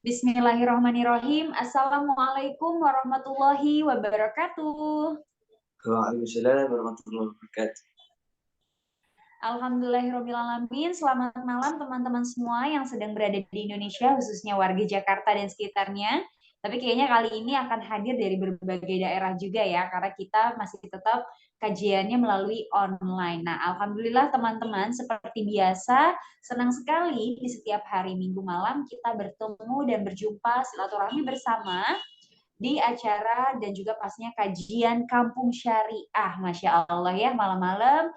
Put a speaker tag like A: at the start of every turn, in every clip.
A: Bismillahirrahmanirrahim. Assalamualaikum warahmatullahi wabarakatuh.
B: Waalaikumsalam warahmatullahi wabarakatuh.
A: Alhamdulillahirrahmanirrahim. Selamat malam teman-teman semua yang sedang berada di Indonesia, khususnya warga Jakarta dan sekitarnya. Tapi kayaknya kali ini akan hadir dari berbagai daerah juga ya, karena kita masih tetap kajiannya melalui online. Nah, Alhamdulillah teman-teman, seperti biasa, senang sekali di setiap hari Minggu malam kita bertemu dan berjumpa silaturahmi bersama di acara dan juga pastinya kajian Kampung Syariah. Masya Allah ya, malam-malam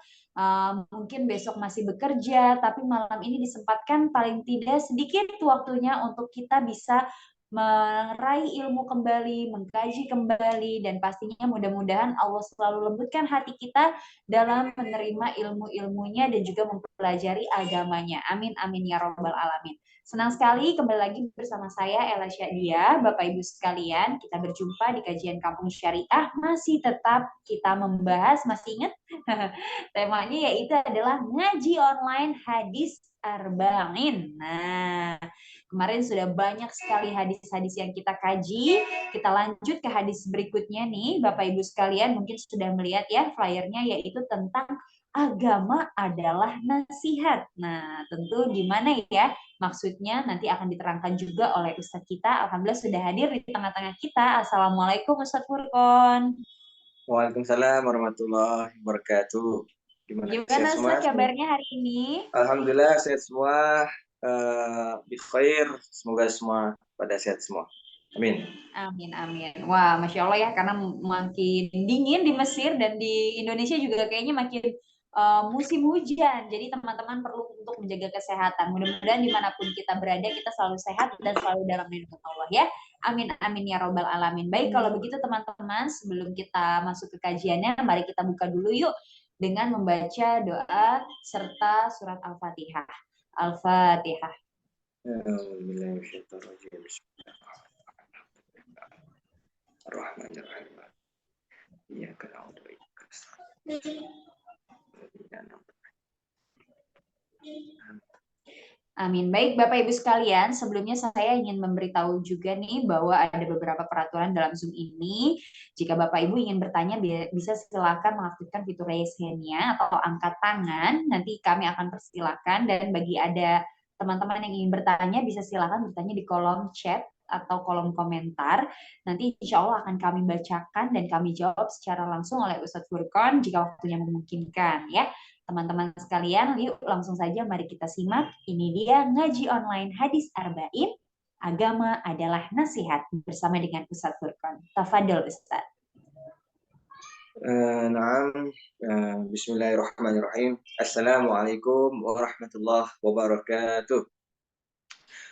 A: mungkin besok masih bekerja, tapi malam ini disempatkan paling tidak sedikit waktunya untuk kita bisa meraih ilmu kembali, mengkaji kembali, dan pastinya mudah-mudahan Allah selalu lembutkan hati kita dalam menerima ilmu-ilmunya dan juga mempelajari agamanya. Amin, amin ya robbal alamin. Senang sekali kembali lagi bersama saya Ella Syadia, Bapak Ibu sekalian. Kita berjumpa di kajian Kampung Syariah, masih tetap kita membahas, masih ingat temanya yaitu adalah ngaji online hadis Arba'in. Nah, kemarin sudah banyak sekali hadis-hadis yang kita kaji. Kita lanjut ke hadis berikutnya nih, Bapak Ibu sekalian mungkin sudah melihat ya flyernya, yaitu tentang agama adalah nasihat. Nah, tentu gimana ya maksudnya nanti akan diterangkan juga oleh Ustadz kita. Alhamdulillah sudah hadir di tengah-tengah kita. Assalamualaikum Ustadz Furkon.
B: Waalaikumsalam warahmatullahi wabarakatuh. Gimana?
A: Gimana
B: Sehat semua?
A: Ustadz kabarnya hari ini?
B: Alhamdulillah sehat semua. Bi khair. Semoga semua pada sehat semua. Amin.
A: Amin, amin. Wah, Masya Allah ya, karena makin dingin di Mesir dan di Indonesia juga kayaknya makin musim hujan. Jadi teman-teman perlu untuk menjaga kesehatan. Mudah-mudahan dimanapun kita berada, kita selalu sehat dan selalu dalam lindungan Allah ya. Amin, amin ya robbal alamin. Baik, kalau begitu teman-teman, sebelum kita masuk ke kajiannya, mari kita buka dulu yuk dengan membaca doa serta surat Al-Fatihah. Al-Fatihah.
B: Bismillahirrahmanirrahim. Iyyaka na'budu wa iyyaka nasta'in.
A: Amin. Baik, Bapak Ibu sekalian, sebelumnya saya ingin memberitahu juga nih bahwa ada beberapa peraturan dalam Zoom ini. Jika Bapak Ibu ingin bertanya, bisa silakan mengaktifkan fitur raise hand-nya atau angkat tangan. Nanti kami akan persilakan, dan bagi ada teman-teman yang ingin bertanya, bisa silakan bertanya di kolom chat atau kolom komentar. Nanti insya Allah akan kami bacakan dan kami jawab secara langsung oleh Ustadz Furqon jika waktunya memungkinkan ya. Teman-teman sekalian, yuk langsung saja mari kita simak. Ini dia ngaji online hadis Arba'in, agama adalah nasihat, bersama dengan Ustadz Furqon. Tafadol Ustadz.
B: Naam. Bismillahirrahmanirrahim. Assalamualaikum warahmatullahi wabarakatuh.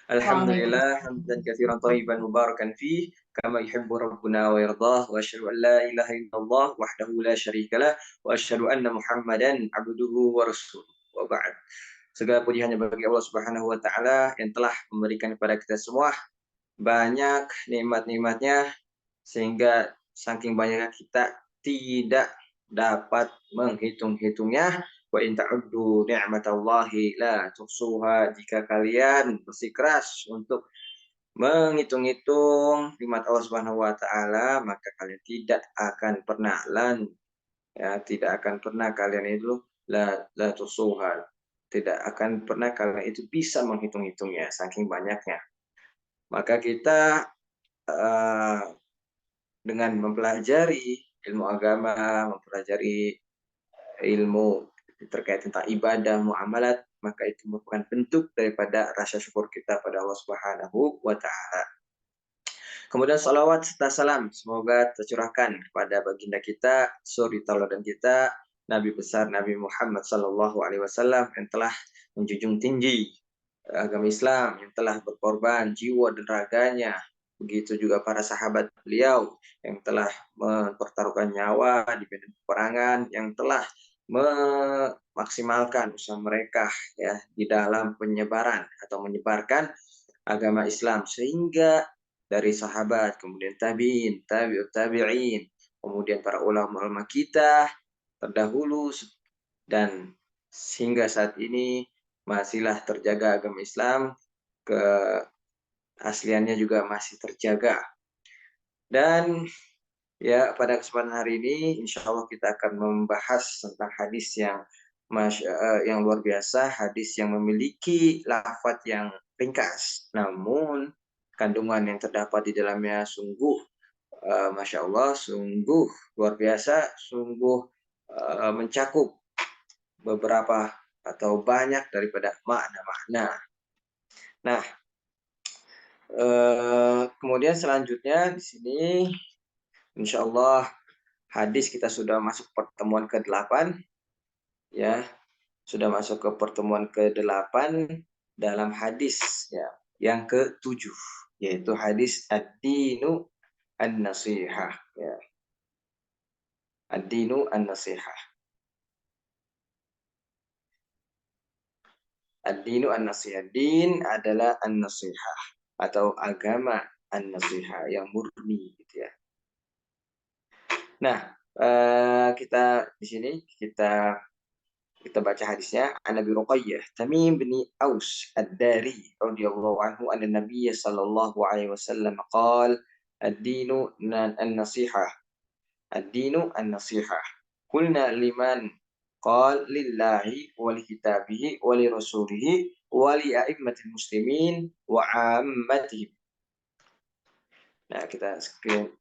B: Alhamdulillah hamdan katsiran thayyiban mubarakan fih kama yuhibbu rabbuna wa yardah wa asyhadu an la ilaha illallah wahdahu la syarikalah wa asyhadu anna Muhammadan abduhu wa rasuluh. Wa ba'd. Segala puji hanya bagi Allah Subhanahu wa taala yang telah memberikan kepada kita semua banyak nikmat-nikmatnya sehingga saking banyaknya kita tidak dapat menghitung-hitungnya. Wa in ta'uddu ni'matallahi la tuhsuha. Jika kalian bersikeras untuk menghitung-hitung nikmat Allah Subhanahu wa taala, maka kalian tidak akan pernah tidak akan pernah kalian itu la tuhsuha. Tidak akan pernah kalian itu bisa menghitung-hitungnya saking banyaknya. Maka kita dengan mempelajari ilmu agama, mempelajari ilmu terkait tentang ibadah, muamalat, maka itu merupakan bentuk daripada rasa syukur kita pada Allah Subhanahu wa taala. Kemudian salawat serta salam semoga tercurahkan kepada baginda kita, suri tauladan kita, Nabi besar Nabi Muhammad sallallahu alaihi wasallam yang telah menjunjung tinggi agama Islam, yang telah berkorban jiwa dan raganya. Begitu juga para sahabat beliau yang telah mempertaruhkan nyawa di medan peperangan, yang telah memaksimalkan usaha mereka ya di dalam penyebaran atau menyebarkan agama Islam, sehingga dari sahabat, kemudian tabi'in, tabi'ut tabi'in, kemudian para ulama-ulama kita terdahulu, dan sehingga saat ini masihlah terjaga agama Islam ke keasliannya juga masih terjaga. Dan ya, pada kesempatan hari ini, insya Allah kita akan membahas tentang hadis yang luar biasa, hadis yang memiliki lafaz yang ringkas, namun kandungan yang terdapat di dalamnya sungguh, masya Allah, sungguh luar biasa, sungguh mencakup beberapa atau banyak daripada makna-makna. Nah, kemudian selanjutnya di sini, insya Allah hadis kita sudah masuk pertemuan ke-8, ya, sudah masuk ke pertemuan ke-8 dalam hadis ya yang ke-7, yaitu hadis ad-dinu an-nasihah, ya. Ad-dinu an-nasihah. Ad-dinu an-nasihah. Din adalah an-nasihah atau agama an-nasihah yang murni gitu ya. Nah, kita di sini kita baca hadisnya. An Nabi Ruqayyah Tamim bin Aus Ad-Dari radhiyallahu anhu anna Nabiy sallallahu alaihi wasallam qala ad-dinu an-nasihah ad-dinu an-nasihah qulna liman qala lillahi wa li kitabihi wa li rasulihi wa li a'immatil muslimin wa 'ammatihim. Nah, kita screen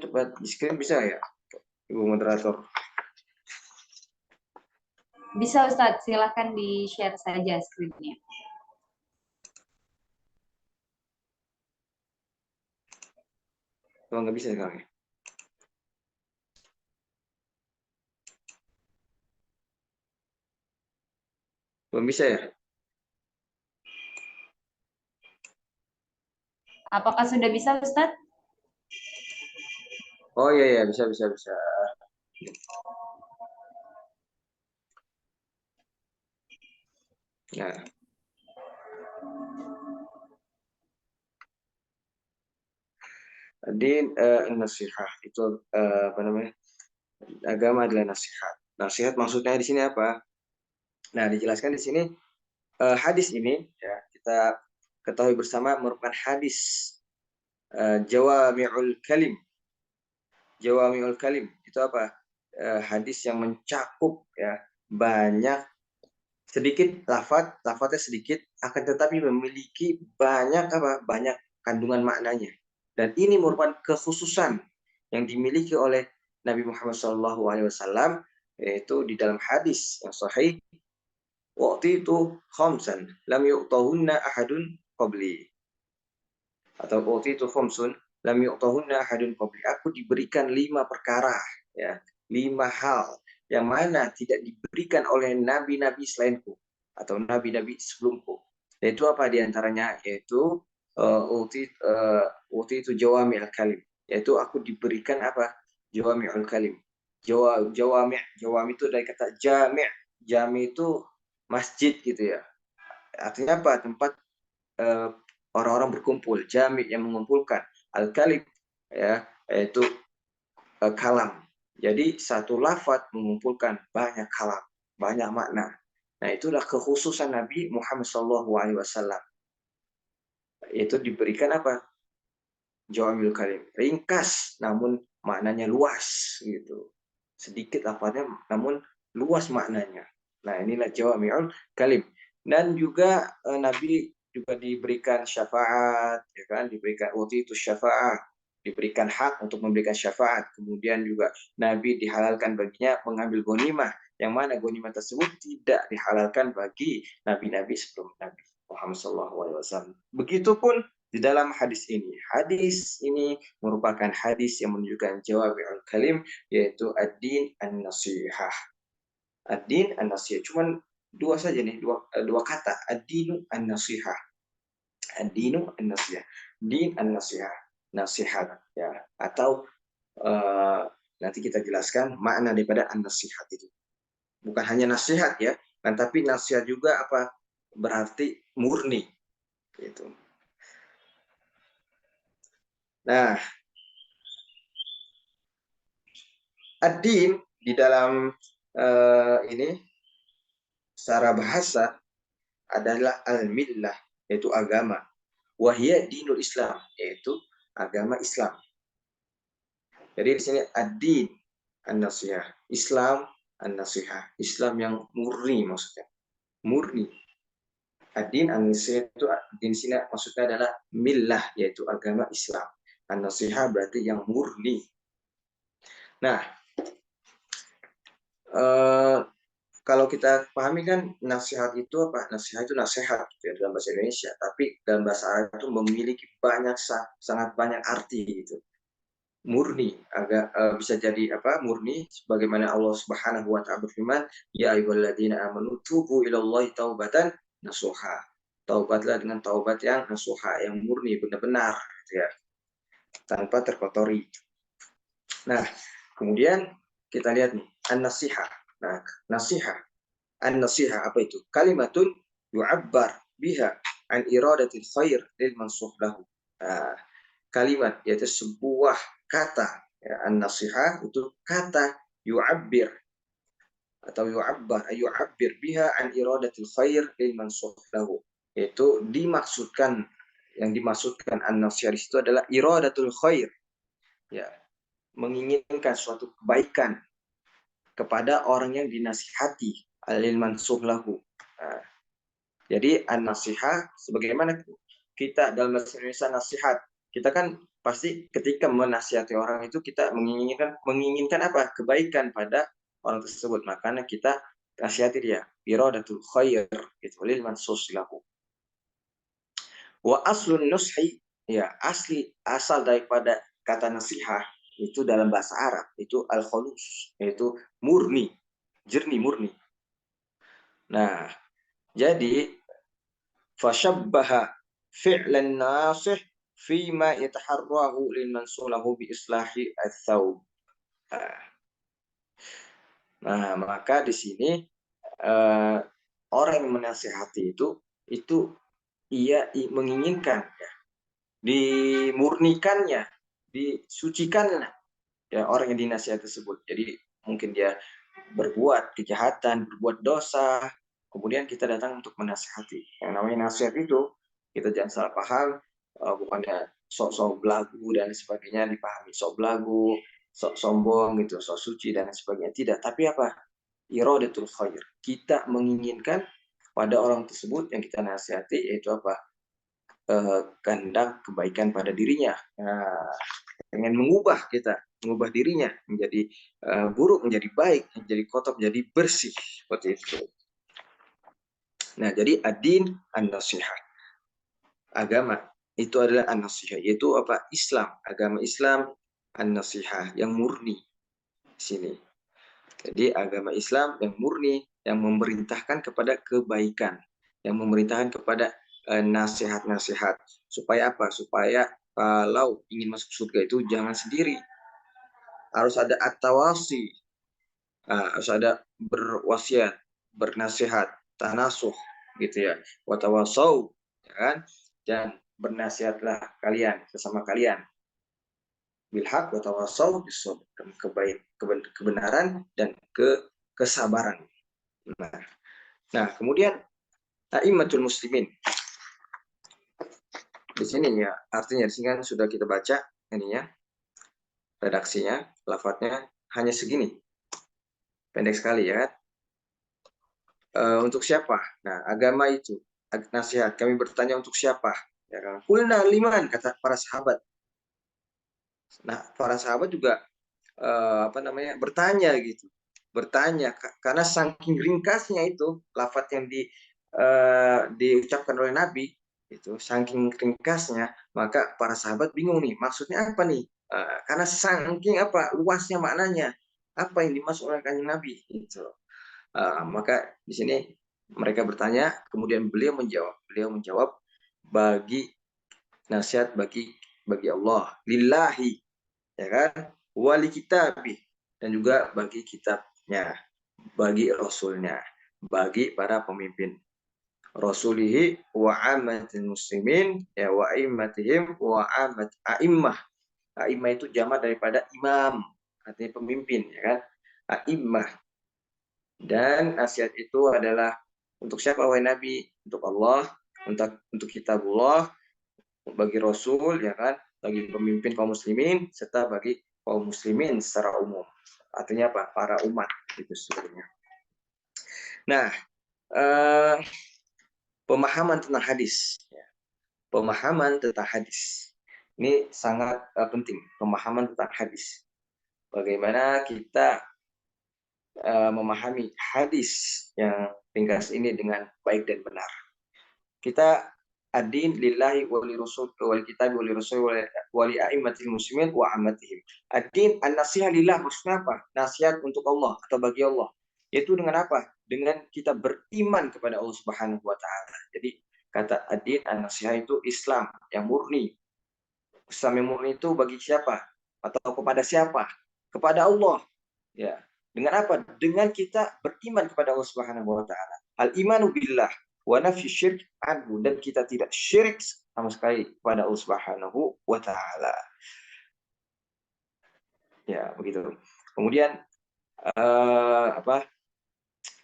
B: cepat, di screen bisa ya Ibu moderator?
A: Bisa Ustadz, silahkan di-share saja screen-nya.
B: Kalau nggak bisa sekarang ya? Belum bisa ya?
A: Apakah sudah bisa Ustadz?
B: Oh iya ya, bisa bisa bisa. Nah, tadi nasihat itu apa namanya? Agama adalah nasihat. Nasihat maksudnya di sini apa? Nah, dijelaskan di sini hadis ini ya kita ketahui bersama merupakan hadis Jawami'ul Kalim. Jawami'ul Kalim itu apa? Hadis yang mencakup ya banyak, sedikit lafadznya sedikit, akan tetapi memiliki banyak apa? Banyak kandungan maknanya. Dan ini merupakan kekhususan yang dimiliki oleh Nabi Muhammad SAW, yaitu di dalam hadis yang sahih, waktu itu khamsan lam yu'tahunna ahadun qabli, atau waktu itu khamsun lam yu'tahunna ahadun qabli, aku diberikan 5 perkara, ya, 5 hal yang mana tidak diberikan oleh nabi-nabi selainku atau nabi-nabi sebelumku. Yaitu apa diantaranya? Yaitu waktu itu jawami al-kalim, yaitu aku diberikan apa? Jawami al-kalim. Jawami itu dari kata jami'. Jami itu masjid gitu ya. Artinya apa? Tempat orang-orang berkumpul. Jami' yang mengumpulkan. Al-kalim ya, yaitu kalam. Jadi satu lafaz mengumpulkan banyak kalam, banyak makna. Nah, itulah kekhususan Nabi Muhammad SAW. Itu diberikan apa? Jawamiul kalim. Ringkas namun maknanya luas gitu. Sedikit lafaznya namun luas maknanya. Nah, inilah jawamiul kalim. Dan juga Nabi juga diberikan syafaat, ya kan? Diberikan waktu itu syafaat, diberikan hak untuk memberikan syafaat. Kemudian juga Nabi dihalalkan baginya mengambil ghanimah, yang mana ghanimah tersebut tidak dihalalkan bagi nabi-nabi sebelum Nabi Muhammad SAW. Begitupun di dalam hadis ini. Hadis ini merupakan hadis yang menunjukkan jawami'ul kalim, yaitu ad-din an-nasihah. Ad-din an-nasihah. Cuman dua saja nih, dua kata. Ad-dinu an-nasihah. Ad-dinu an-nasihah. Din an-nasihah. Nasihat. Ya. Atau nanti kita jelaskan makna daripada an-nasihat itu. Bukan hanya nasihat ya, tapi nasihat juga apa? Berarti murni. Gitu. Nah, ad-din di dalam ini secara bahasa adalah al-millah, yaitu agama. Wahia dinul Islam, yaitu agama Islam. Jadi di sini ad-din an-nasihah, Islam an-nasihah, Islam yang murni maksudnya. Murni. Ad-din an-nasihah itu di sini maksudnya adalah millah, yaitu agama Islam. An-nasihah berarti yang murni. Nah, kalau kita pahami kan nasihat itu apa? Nasihat itu nasihat gitu ya, dalam bahasa Indonesia, tapi dalam bahasa Arab itu memiliki sangat banyak arti gitu. Murni agak bisa jadi apa? Murni sebagaimana Allah Subhanahu wa taala berfirman, ya ayyuhalladzina amanu tubu ilallahi taubatan nasuha. Taubatlah dengan taubat yang nasuha, yang murni benar-benar gitu ya, tanpa terkotori. Nah, kemudian kita lihat nih, an-nasihah. Nah, nasihat. An-nasihah apa itu? Kalimatun yu'abbar biha an iradatil khair lil mansuh lahu. Nah, kalimat yaitu sebuah kata. Ya, an-nasihah itu kata yu'abbir atau yu'abbir biha an iradatil khair lil mansuh lahu. Itu dimaksudkan, yang dimaksudkan an-nasihah itu adalah iradatul khair. Ya, menginginkan suatu kebaikan kepada orang yang dinasihati, alil mansuh lahu. Nah, jadi an-nasihah sebagaimana kita dalam bahasa Indonesia nasihat, kita kan pasti ketika menasihati orang itu kita menginginkan apa? Kebaikan pada orang tersebut. Makanya kita nasihati dia, iradatul khair, itu lil mansuh lahu. Wa aslun nushi, ya asal daripada kata nasihat itu dalam bahasa Arab itu al-khulus, yaitu murni, jernih, murni. Nah, jadi fashabbaha fi'lan nasih fima yataharrahu lil mansulahu bi islahi ats-tsawb. Nah, maka di sini orang yang menasihati itu ia menginginkan ya, dimurnikannya, disucikannya ya orang yang dinasihati tersebut. Jadi mungkin dia berbuat kejahatan, berbuat dosa, kemudian kita datang untuk menasihati. Yang namanya nasihat itu kita jangan salah paham, bukannya sok-sok belagu dan sebagainya dipahami sok belagu, sok sombong gitu, sok suci dan sebagainya. Tidak, tapi apa? Iradatul khair. Kita menginginkan pada orang tersebut yang kita nasihati yaitu apa? Kehendak kebaikan pada dirinya. Nah, pengen mengubah dirinya menjadi buruk menjadi baik, menjadi kotor menjadi bersih, seperti itu. Nah, jadi ad-din an-nasihah. Agama itu adalah an-nasihah, yaitu apa? Islam, agama Islam an-nasihah yang murni di sini. Jadi agama Islam yang murni, yang memerintahkan kepada kebaikan, yang memerintahkan kepada nasihat-nasihat. Supaya apa? Supaya kalau ingin masuk surga itu jangan sendiri. Harus ada at-tawasi. Harus ada berwasiat, bernasihat, tanasuh gitu ya. Wa tawasau, ya kan? Dan bernasihatlah kalian sesama kalian bil haq wa tawasau bis sabr, kebenaran dan kesabaran. Nah, kemudian a'immatul muslimin. Di sini ya, artinya di sini kan sudah kita baca ininya, redaksinya, lafadznya hanya segini. Pendek sekali ya. Untuk siapa? Nah, agama itu, nasihat. Kami bertanya untuk siapa? Ya kan? Kulna liman, kata para sahabat. Nah, para sahabat juga bertanya gitu. Bertanya karena saking ringkasnya itu lafadz yang diucapkan oleh Nabi itu saking ringkasnya, maka para sahabat bingung nih maksudnya apa nih, karena saking apa luasnya maknanya, apa yang dimaksud oleh kanjeng Nabi itu. Maka di sini mereka bertanya, kemudian beliau menjawab bagi nasihat bagi Allah, lillahi, ya kan, wali kitabih, dan juga bagi kitabnya, bagi rasulnya, bagi para pemimpin, rasulihi wa ammatil muslimin, ya wa immatihim wa ammat a'immah. A'immah itu jamak daripada imam, artinya pemimpin, ya kan, a'immah. Dan nasihat itu adalah untuk siapa wahai Nabi? Untuk Allah, untuk kitabullah, bagi Rasul, ya kan, bagi pemimpin kaum muslimin, serta bagi kaum muslimin secara umum. Artinya apa? Para umat itu sebenarnya. Nah, eh, pemahaman tentang hadis. Pemahaman tentang hadis. Ini sangat penting, pemahaman tentang hadis. Bagaimana kita memahami hadis yang ringkas ini dengan baik dan benar. Kita adin lillahi wali rasul wal kitab wali rasul wali a'immatil muslimin wa ammatihim. Adin an-nasihat lillah, maksudnya apa? Nasihat untuk Allah atau bagi Allah. Yaitu dengan apa? Dengan kita beriman kepada Allah Subhanahu wa taala. Jadi kata adin an-nasihat itu Islam yang murni. Islam yang murni itu bagi siapa? Atau kepada siapa? Kepada Allah. Ya. Dengan apa? Dengan kita beriman kepada Allah Subhanahu wa taala. Al-imanu billah wa nafyu syirk anhu, dan kita tidak syirik sama sekali kepada Allah Subhanahu wa taala. Ya, begitu. Kemudian apa?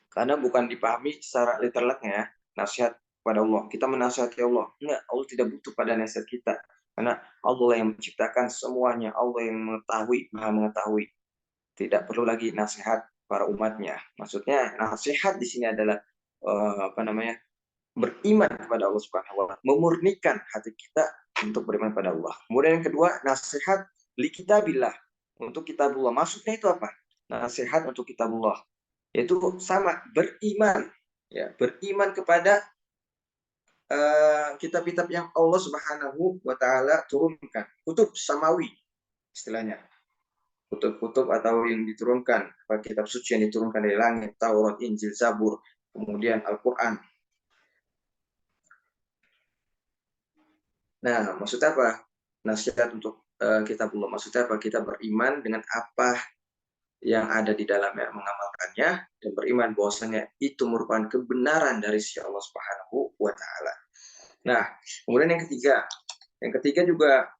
B: Karena bukan dipahami secara literalnya nasihat kepada Allah. Kita menasihati Allah. Enggak, Allah tidak butuh pada nasihat kita. Karena Allah yang menciptakan semuanya, Allah yang mengetahui, Maha mengetahui. Tidak perlu lagi nasihat para umatnya. Maksudnya nasihat di sini adalah apa namanya? Beriman kepada Allah Subhanahu wa taala, memurnikan hati kita untuk beriman pada Allah. Kemudian yang kedua, nasihat li kitabillah, untuk kitabullah. Maksudnya itu apa? Nasihat untuk kitabullah. Yaitu sama, beriman, ya, beriman kepada kitab-kitab yang Allah Subhanahu wa taala turunkan. Kutub samawi istilahnya. Kutub-kutub atau yang diturunkan, kitab suci yang diturunkan dari langit, Taurat, Injil, Zabur, kemudian Al-Qur'an. Nah, maksudnya apa? Nasihat untuk kitabullah. Maksudnya apa? Kita beriman dengan apa yang ada di dalamnya, mengamalkannya, dan beriman bahwasanya itu merupakan kebenaran dari si Allah Subhanahu wa taala. Nah, kemudian yang ketiga juga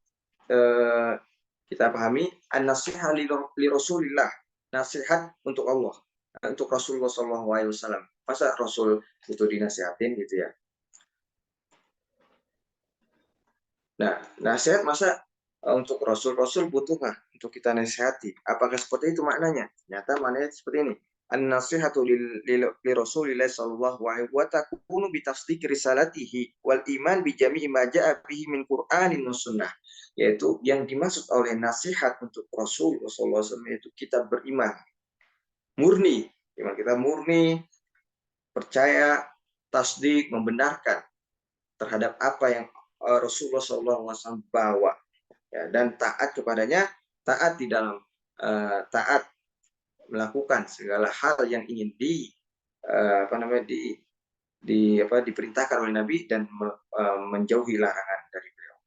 B: kita pahami an-nasihat li Rasulillah, nasihat untuk Allah, untuk Rasulullah SAW. Masa Rasul itu dinasihatin gitu ya? Nah, nasihat masa untuk Rasul butuh nggak untuk kita nasihati? Apakah seperti itu maknanya? Ternyata maknanya seperti ini. An-nasihatu li Rasulillah sallallahu alaihi wa takunu bi tasdiq risalatihi wal iman bi jami'i ma ja'a bihi min Qur'anin wa sunnah. Yaitu yang dimaksud oleh nasihat untuk Rasul sallallahu alaihi wasallam itu kita beriman murni, iman kita murni, percaya, tasdik, membenarkan terhadap apa yang Rasulullah SAW bawa, ya, dan taat kepadanya, taat di dalam taat melakukan segala hal yang ingin diperintahkan oleh Nabi, dan menjauhi larangan dari beliau.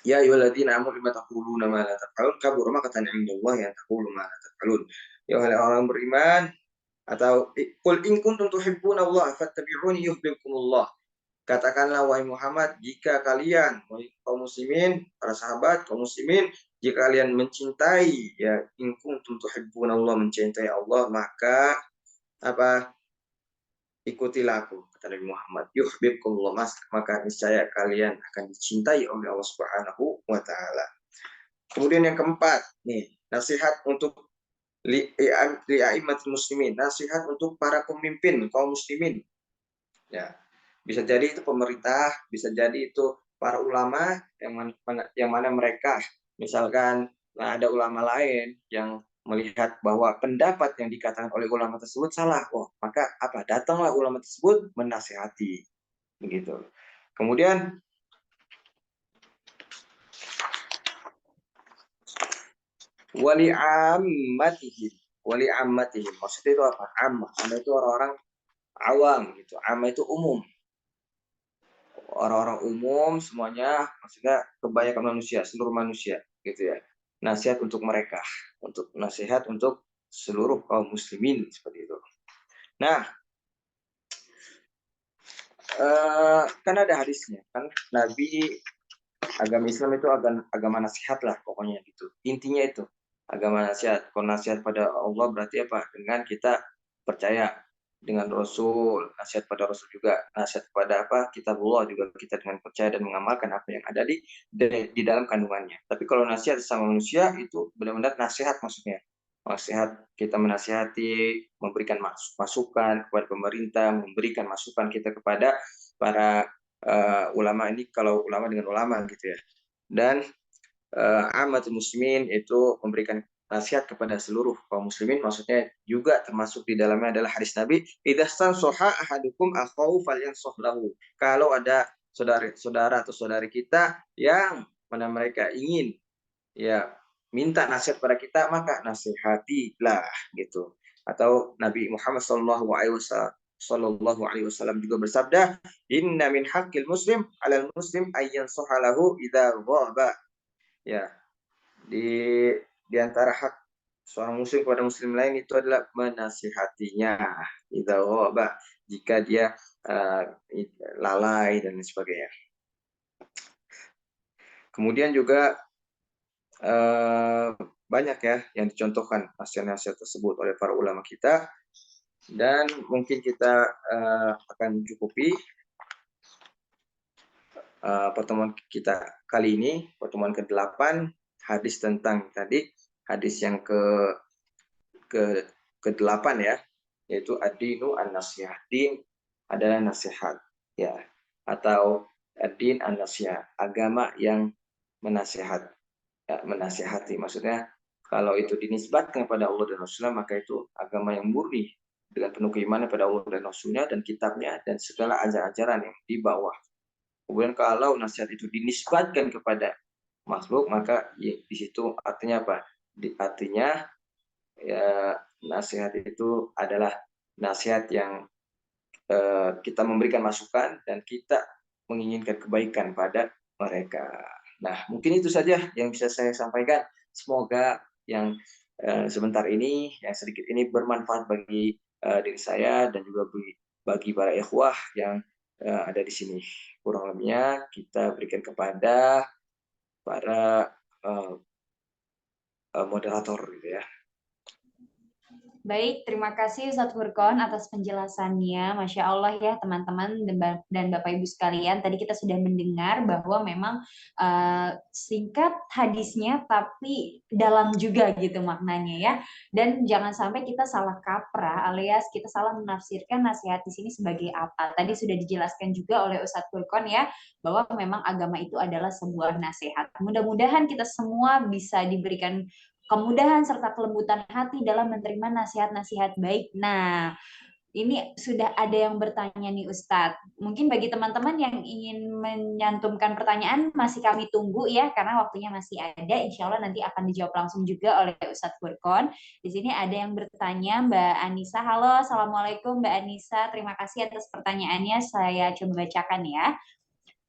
B: Ya ayyuhalladzina amanu lima taquluna ma la taf'alun, kabura maqtan 'indallahi an taqulu ma la taf'alun. Ya orang beriman, atau qul in kuntum tuhibbunallaha fattabi'uni yuhibbukumullah. Katakanlah wahai Muhammad, jika kalian, wahai kaum muslimin, para sahabat kaum muslimin, jika kalian mencintai, ya, in kuntum tuhibbunallah, mencintai Allah, maka apa? Ikutilah aku, kata Nabi Muhammad. Yuhibbukumullah, maka niscaya kalian akan dicintai oleh Allah Subhanahu wa taala. Kemudian yang keempat, nih, nasihat untuk li'aimatul muslimin, nasihat untuk para pemimpin kaum muslimin. Ya, bisa jadi itu pemerintah, bisa jadi itu para ulama yang mana mereka, misalkan, nah, ada ulama lain yang melihat bahwa pendapat yang dikatakan oleh ulama tersebut salah, maka apa? Datanglah ulama tersebut menasihati, begitu. Kemudian wali ammatihim, maksudnya itu apa? Ammah itu orang-orang awam, gitu. Ammah itu umum, orang-orang umum semuanya, maksudnya kebanyakan manusia, seluruh manusia, gitu ya. Nasihat untuk mereka, untuk nasihat untuk seluruh kaum muslimin, seperti itu. Nah, kan ada hadisnya, kan Nabi, agama Islam itu agama nasihat lah pokoknya gitu. Intinya itu agama nasihat. Kalau nasihat pada Allah berarti apa? Dengan kita percaya dengan Rasul, nasihat pada Rasul juga, nasihat kepada apa kitabullah juga kita dengan percaya dan mengamalkan apa yang ada di dalam kandungannya. Tapi kalau nasihat sama manusia itu benar-benar nasihat maksudnya. Nasihat kita menasihati, memberikan masukan kepada pemerintah, memberikan masukan kita kepada para ulama ini kalau ulama dengan ulama gitu ya. Dan amatul muslimin itu memberikan nasihat kepada seluruh kaum muslimin, maksudnya juga termasuk di dalamnya adalah hadis Nabi, idastan soha ahadukum akhau falyansoh lahu. Kalau ada saudara atau saudari kita yang mana mereka ingin ya minta nasihat pada kita, maka nasihatilah gitu. Atau Nabi Muhammad SAW juga bersabda, inna min haqqil muslim alal muslim ayyan sohalahu idza ghaba. Ya, di antara hak seorang muslim kepada muslim lain itu adalah menasihatinya. Idza ghaba, jika dia uh, lalai dan sebagainya. Kemudian juga banyak ya yang dicontohkan nasihat-nasihat tersebut oleh para ulama kita, dan mungkin kita akan cukupi pertemuan kita kali ini, pertemuan ke-8, hadis tentang tadi, hadis yang ke-8 ya, yaitu ad-dinu an-nasihah. Din adalah nasihat ya, atau ad-din an-nasihah, agama yang menasihat ya, menasihati. Maksudnya kalau itu dinisbatkan kepada Allah dan Rasulullah, maka itu agama yang murni dengan penuh keimanan pada Allah dan Rasulnya dan kitabnya dan segala ajaran-ajaran yang di bawah. Kemudian kalau nasihat itu dinisbatkan kepada makhluk, maka ya, di situ artinya apa? Artinya ya, nasihat itu adalah nasihat yang kita memberikan masukan dan kita menginginkan kebaikan pada mereka. Nah, mungkin itu saja yang bisa saya sampaikan. Semoga yang sebentar ini, yang sedikit ini bermanfaat bagi diri saya dan juga bagi para ikhwah yang ada di sini. Kurang lebihnya kita berikan kepada para moderator gitu ya.
A: Baik, terima kasih Ustadz Furqon atas penjelasannya. Masya Allah ya teman-teman dan Bapak Ibu sekalian. Tadi kita sudah mendengar bahwa memang singkat hadisnya tapi dalam juga gitu maknanya ya. Dan jangan sampai kita salah kaprah alias kita salah menafsirkan nasihat di sini sebagai apa. Tadi sudah dijelaskan juga oleh Ustadz Furqon ya bahwa memang agama itu adalah sebuah nasihat. Mudah-mudahan kita semua bisa diberikan kemudahan serta kelembutan hati dalam menerima nasihat-nasihat baik. Nah, ini sudah ada yang bertanya nih Ustadz. Mungkin bagi teman-teman yang ingin menyantumkan pertanyaan, masih kami tunggu ya, karena waktunya masih ada. Insya Allah nanti akan dijawab langsung juga oleh Ustadz Furqon. Di sini ada yang bertanya, Mbak Anissa. Halo, Assalamualaikum Mbak Anissa. Terima kasih atas pertanyaannya. Saya coba bacakan ya.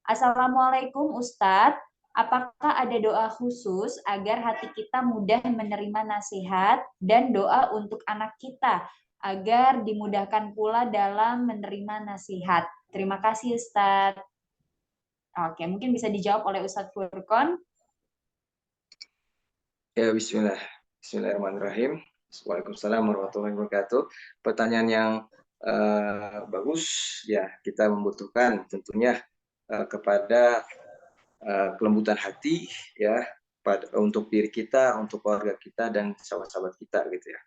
A: Assalamualaikum Ustadz, apakah ada doa khusus agar hati kita mudah menerima nasihat dan doa untuk anak kita agar dimudahkan pula dalam menerima nasihat? Terima kasih Ustadz. Oke, mungkin bisa dijawab oleh Ustadz Furqon.
B: Ya, bismillah. Bismillahirrahmanirrahim. Waalaikumsalam warahmatullahi wabarakatuh. Pertanyaan yang bagus ya, kita membutuhkan tentunya kepada kelembutan hati ya untuk diri kita, untuk keluarga kita dan sahabat-sahabat kita gitu ya.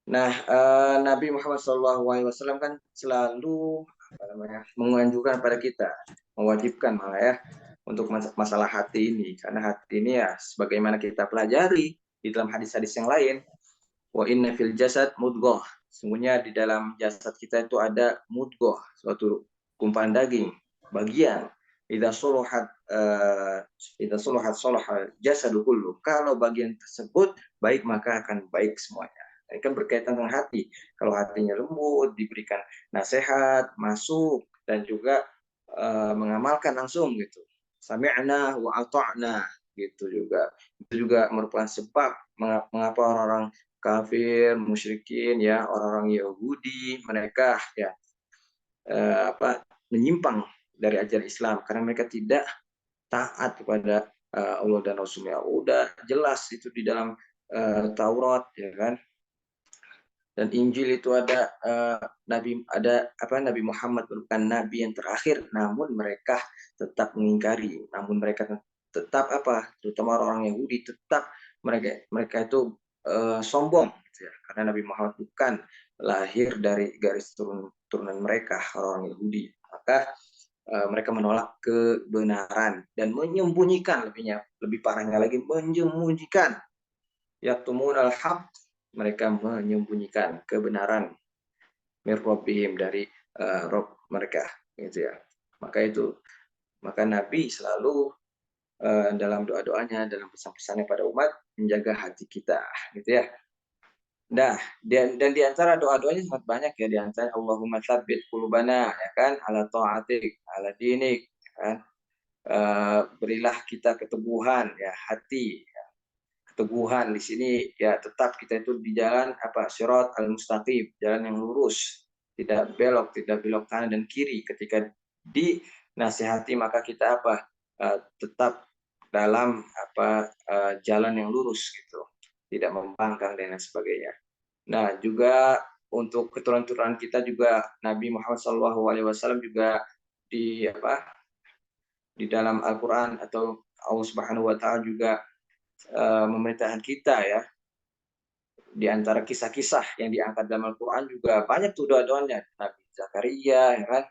B: Nah, Nabi Muhammad SAW kan selalu menganjurkan pada kita, mewajibkan malah ya untuk masalah hati ini, karena hati ini ya sebagaimana kita pelajari di dalam hadis-hadis yang lain, wa inna fil jasad mudghah, sungguhnya di dalam jasad kita itu ada mudghah, suatu gumpalan daging, bagian idza suluhat salaha jasadu kullu, kalau bagian tersebut baik maka akan baik semuanya. Ini kan berkaitan dengan hati. Kalau hatinya lembut, diberikan nasihat, masuk, dan juga mengamalkan langsung gitu. Sami'na wa ata'na gitu juga. Itu juga merupakan sebab mengapa orang-orang kafir, musyrikin ya, orang-orang Yahudi, mereka ya menyimpang dari ajaran Islam karena mereka tidak taat kepada Allah dan Rasulnya. Udah jelas itu di dalam Taurat ya kan. Dan Injil itu ada Nabi Muhammad merupakan nabi yang terakhir, namun mereka tetap mengingkari, namun mereka tetap terutama orang Yahudi tetap mereka itu sombong gitu ya, karena Nabi Muhammad bukan lahir dari garis turunan mereka orang Yahudi, maka mereka menolak kebenaran dan menyembunyikan, lebih parahnya lagi menyembunyikan, yaktumun al-haq, mereka menyembunyikan kebenaran mirrobihim dari Rob mereka gitu ya. Maka Nabi selalu dalam doa-doanya, dalam pesan-pesannya pada umat, menjaga hati kita gitu ya. Nah, dan di antara doa-doanya sangat banyak ya, di antara Allahumma tsabbit qulubana ya kan, ala ta'atik, ala dinik ya kan. Berilah kita keteguhan ya hati, keteguhan di sini ya, tetap kita itu di jalan sirat al-mustaqim, jalan yang lurus, tidak belok kanan dan kiri. Ketika dinasihati maka kita tetap dalam jalan yang lurus gitu, tidak membangkang dan lain sebagainya. Nah, juga untuk keturunan-keturunan kita juga Nabi Muhammad SAW juga di dalam Al-Qur'an atau Allah Subhanahu wa taala juga memerintahkan kita ya. Di antara kisah-kisah yang diangkat dalam Al-Qur'an juga banyak tuh doa-doanya Nabi Zakaria ya kan.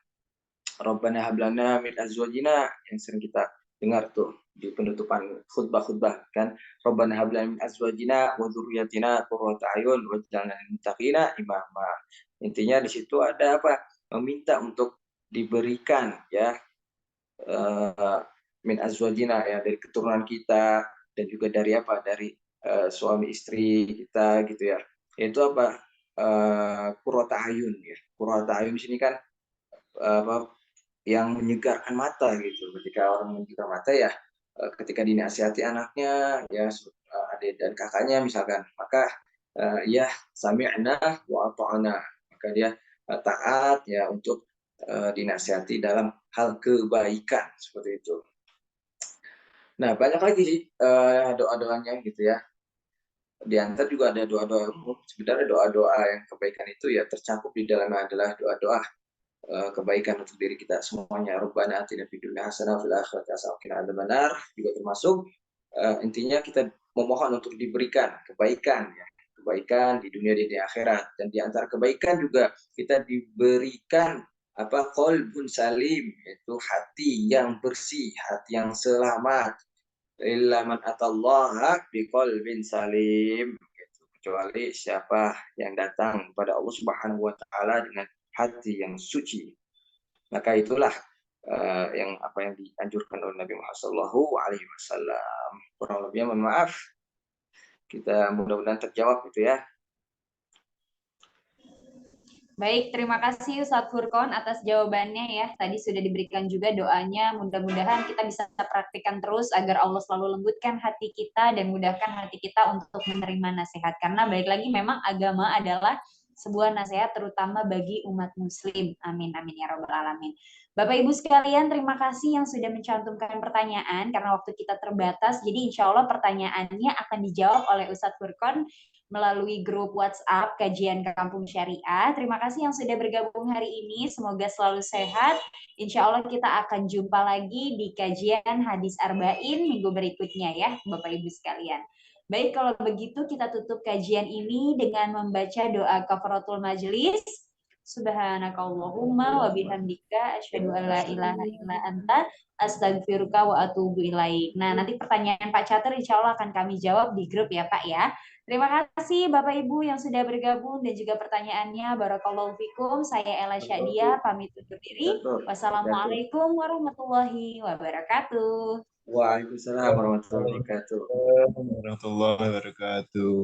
B: Rabbana hab lana min azwajina, yang sering kita dengar tuh di penutupan khutbah-khutbah kan. Rabbana hab lana min azwajina wa dzurriyyatina qurrata a'yun waj'alna lil muttaqina imama. Intinya di situ ada meminta untuk diberikan ya min azwajina ya, dari keturunan kita, dan juga dari suami istri kita gitu ya. Itu qurrata ayun ya. Qurrata ayun di sini kan yang menyegarkan mata gitu. Ketika orang menyegarkan mata ya ketika dinasihati anaknya ya, adik dan kakaknya misalkan, maka ya sami'na wa ata'na, maka dia taat ya untuk dinasihati dalam hal kebaikan seperti itu. Nah, banyak lagi sih doa-doanya gitu ya. Di antara juga ada doa-doa umum. Sebenarnya doa-doa yang kebaikan itu ya tercakup di dalamnya adalah doa-doa kebaikan untuk diri kita semuanya. Rabbana atina fid dunya hasanah wa fil akhirati hasanah wa qina adzabannar juga termasuk intinya kita memohon untuk diberikan kebaikan ya. Kebaikan di dunia dan di akhirat. Dan di antara kebaikan juga kita diberikan qalbun salim, yaitu hati yang bersih, hati yang selamat. Illa man atallaha biqalbin salim, gitu. Kecuali siapa yang datang kepada Allah Subhanahu wa taala dengan hati yang suci. Maka itulah yang dianjurkan oleh Nabi Muhammad SAW. Kurang lebihnya mohon maaf. Kita mudah-mudahan terjawab gitu ya.
A: Baik, terima kasih Ustadz Furqon atas jawabannya ya. Tadi sudah diberikan juga doanya. Mudah-mudahan kita bisa praktikkan terus agar Allah selalu lembutkan hati kita dan mudahkan hati kita untuk menerima nasihat. Karena balik lagi memang agama adalah sebuah nasihat terutama bagi umat muslim. Amin, amin ya rabbal alamin. Bapak Ibu sekalian, terima kasih yang sudah mencantumkan pertanyaan karena waktu kita terbatas. Jadi insya Allah pertanyaannya akan dijawab oleh Ustadz Furqon melalui grup WhatsApp Kajian Kampung Syariah. Terima kasih yang sudah bergabung hari ini. Semoga selalu sehat. Insya Allah kita akan jumpa lagi di kajian Hadis Arba'in minggu berikutnya ya, Bapak Ibu sekalian. Baik, kalau begitu kita tutup kajian ini dengan membaca doa kafaratul majelis. Subhanakallahumma wa bihamdika asyhadu an la ilaha illa anta astaghfiruka wa atubu ilaik. Nah, nanti pertanyaan Pak Catur insya Allah akan kami jawab di grup ya Pak ya. Terima kasih Bapak Ibu yang sudah bergabung dan juga pertanyaannya. Barakallahu fikum. Saya Ella Syadia pamit undur diri. Wassalamualaikum warahmatullahi wabarakatuh.
B: Waalaikumsalam warahmatullahi wabarakatuh.
C: Warahmatullahi wabarakatuh.